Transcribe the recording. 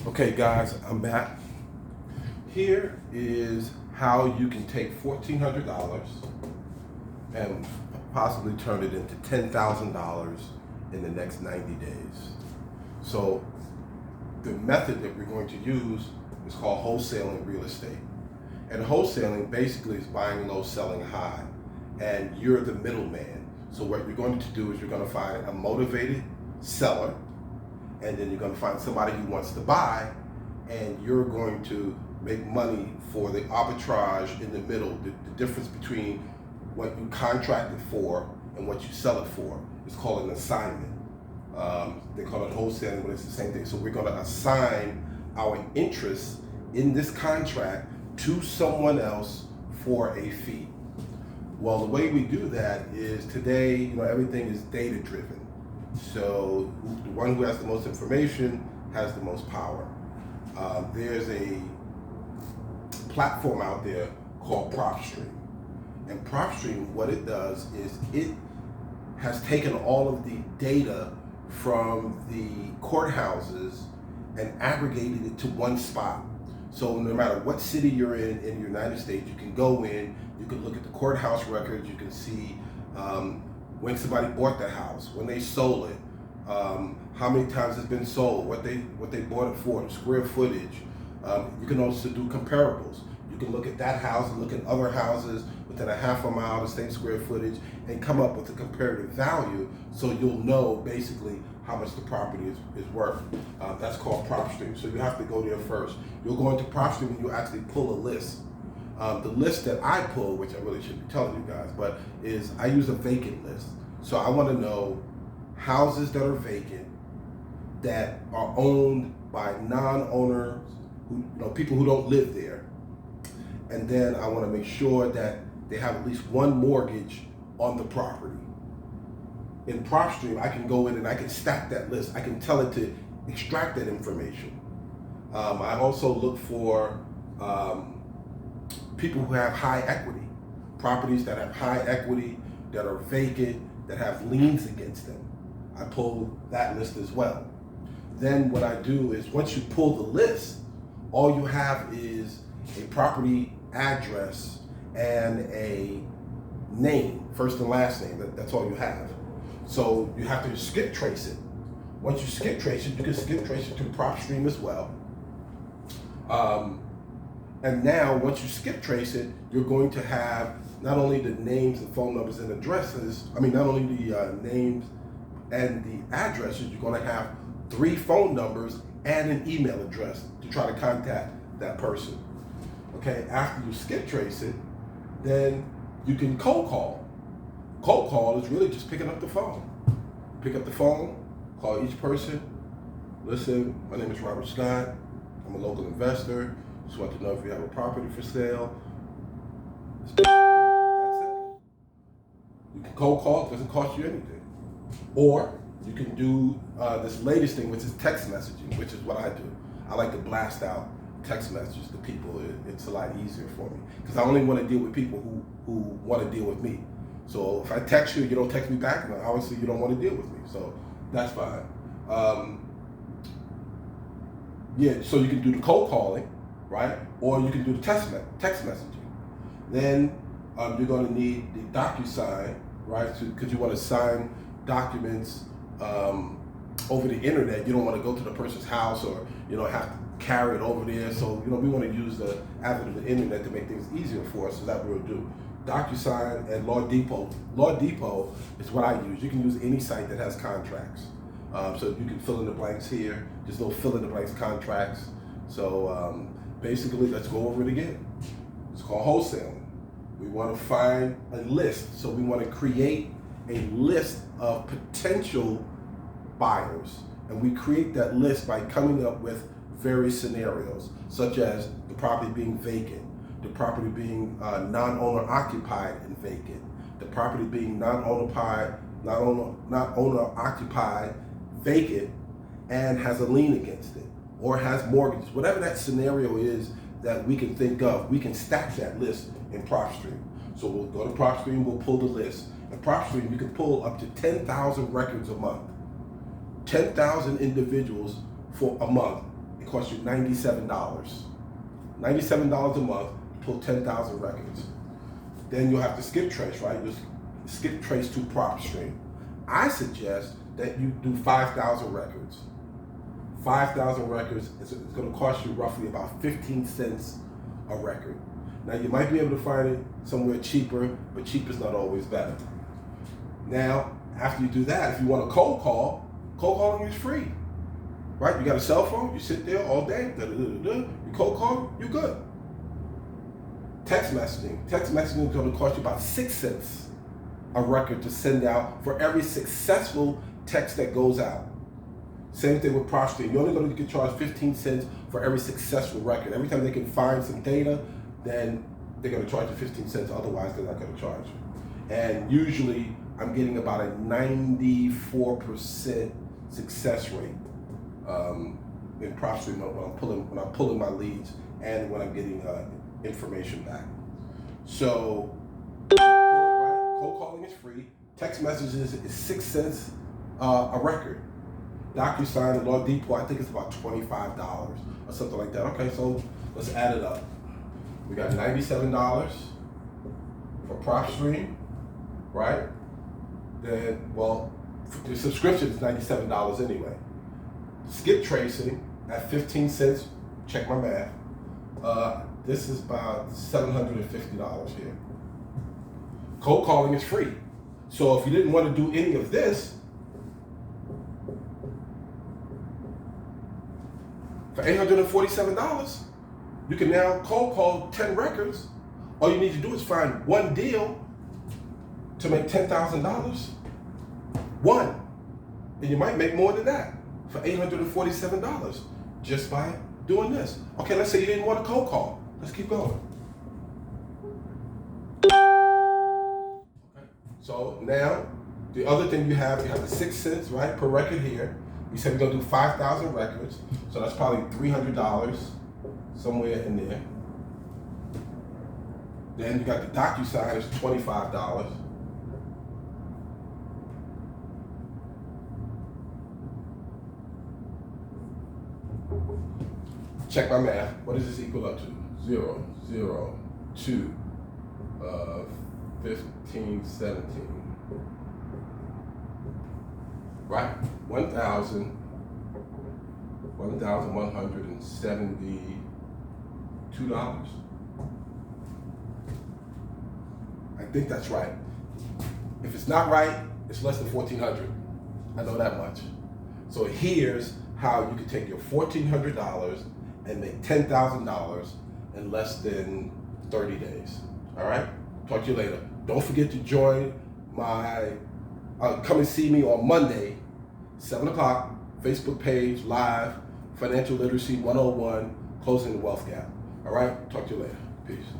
Okay guys, I'm back. Here is how you can take $1,400 and possibly turn it into $10,000 in the next 90 days. So the method that we're going to use is called wholesaling real estate. And wholesaling basically is buying low, selling high. And you're the middleman. So what you're going to do is you're going to find a motivated seller, and then you're going to find somebody who wants to buy, and you're going to make money for the arbitrage in the middle, the difference between what you contracted for and what you sell it for. It's called an assignment. They call it wholesaling, but it's the same thing. So we're going to assign our interest in this contract to someone else for a fee. Well, the way we do that is today, everything is data driven. So the one who has the most information has the most power. There's a platform out there called PropStream. And PropStream, what it does is it has taken all of the data from the courthouses and aggregated it to one spot. So no matter what city you're in the United States, you can go in, you can look at the courthouse records, you can see when somebody bought the house, when they sold it, how many times it's been sold, what they bought it for, the square footage. You can also do comparables. You can look at that house and look at other houses within a half a mile, the same square footage, and come up with a comparative value, so you'll know basically how much the property is worth. That's called PropStream. So you have to go there first. You'll go into PropStream and you actually pull a list. The list that I pull, which I really shouldn't be telling you guys, but is I use a vacant list. So I want to know houses that are vacant that are owned by non-owners, people who don't live there. And then I want to make sure that they have at least one mortgage on the property. In PropStream, I can go in and I can stack that list. I can tell it to extract that information. I also look for people who have high equity, properties that have high equity, that are vacant, that have liens against them. I pull that list as well. Then what I do is once you pull the list, all you have is a property address and a name, first and last name. That's all you have. So you have to skip trace it. Once you skip trace it, you can skip trace it to PropStream as well. And now, once you skip trace it, you're going to have not only the names and phone numbers and addresses, not only the names and the addresses, you're going to have 3 phone numbers and an email address to try to contact that person. Okay, after you skip trace it, then you can cold call. Cold call is really just picking up the phone. Pick up the phone, call each person. Listen, my name is Robert Scott. I'm a local investor. Just want to know if you have a property for sale. That's it. You can cold call, it doesn't cost you anything. Or you can do this latest thing, which is text messaging, which is what I do. I like to blast out text messages to people. It's a lot easier for me because I only want to deal with people who want to deal with me. So if I text you, you don't text me back, then obviously you don't want to deal with me. So that's fine. So you can do the cold calling, right? Or you can do the text messaging. Then you're going to need the DocuSign, right? Because you want to sign documents over the internet. You don't want to go to the person's house or have to carry it over there. So we want to use the avenue of the internet to make things easier for us. So that we'll do DocuSign and Law Depot. Law Depot is what I use. You can use any site that has contracts. So you can fill in the blanks here. Just little fill in the blanks contracts. So basically, let's go over it again. It's called wholesaling. We want to find a list. So we want to create a list of potential buyers. And we create that list by coming up with various scenarios, such as the property being vacant, the property being non-owner occupied and vacant, the property being non-owner occupied, vacant, and has a lien against it, or has mortgages. Whatever that scenario is that we can think of, we can stack that list in PropStream. So we'll go to PropStream, we'll pull the list. In PropStream, you can pull up to 10,000 records a month. 10,000 individuals for a month it costs you $97. $97 a month to pull 10,000 records. Then you'll have to skip trace, right? You'll skip trace to PropStream. I suggest that you do 5,000 records. 5,000 records, it's going to cost you roughly about 15 cents a record. Now you might be able to find it somewhere cheaper, but cheap is not always better. Now, after you do that, if you want a cold calling is free, right? You got a cell phone, you sit there all day, you cold call, you're good. Text messaging is going to cost you about 6 cents a record to send out for every successful text that goes out. Same thing with PropStream. You're only going to get charged 15 cents for every successful record. Every time they can find some data, then they're going to charge you 15 cents. Otherwise, they're not going to charge you. And usually, I'm getting about a 94% success rate in PropStream when I'm pulling my leads and when I'm getting information back. So, cold calling is free. Text messages is 6 cents a record. DocuSign and Law Depot, I think it's about $25 or something like that. Okay, so let's add it up. We got $97 for PropStream, right? Then, well, the subscription is $97 anyway. Skip tracing at 15 cents, check my math. This is about $750 here. Cold calling is free. So if you didn't want to do any of this, for $847, you can now cold call 10 records. All you need to do is find one deal to make $10,000. One. And you might make more than that for $847 just by doing this. Okay, let's say you didn't want to cold call. Let's keep going. Okay. So now, the other thing you have the 6 cents, right, per record here. We said we're going to do 5,000 records, so that's probably $300 somewhere in there. Then you got the DocuSign, it's $25. Check my math. What does this equal up to? 0, 0, 2, 15, 17. Right, $1,172. I think that's right. If it's not right, it's less than $1,400. I know that much. So here's how you can take your $1,400 and make $10,000 in less than 30 days. All right? Talk to you later. Don't forget to join my come and see me on Monday, 7 o'clock, Facebook page, live, Financial Literacy 101, Closing the Wealth Gap. All right? Talk to you later. Peace.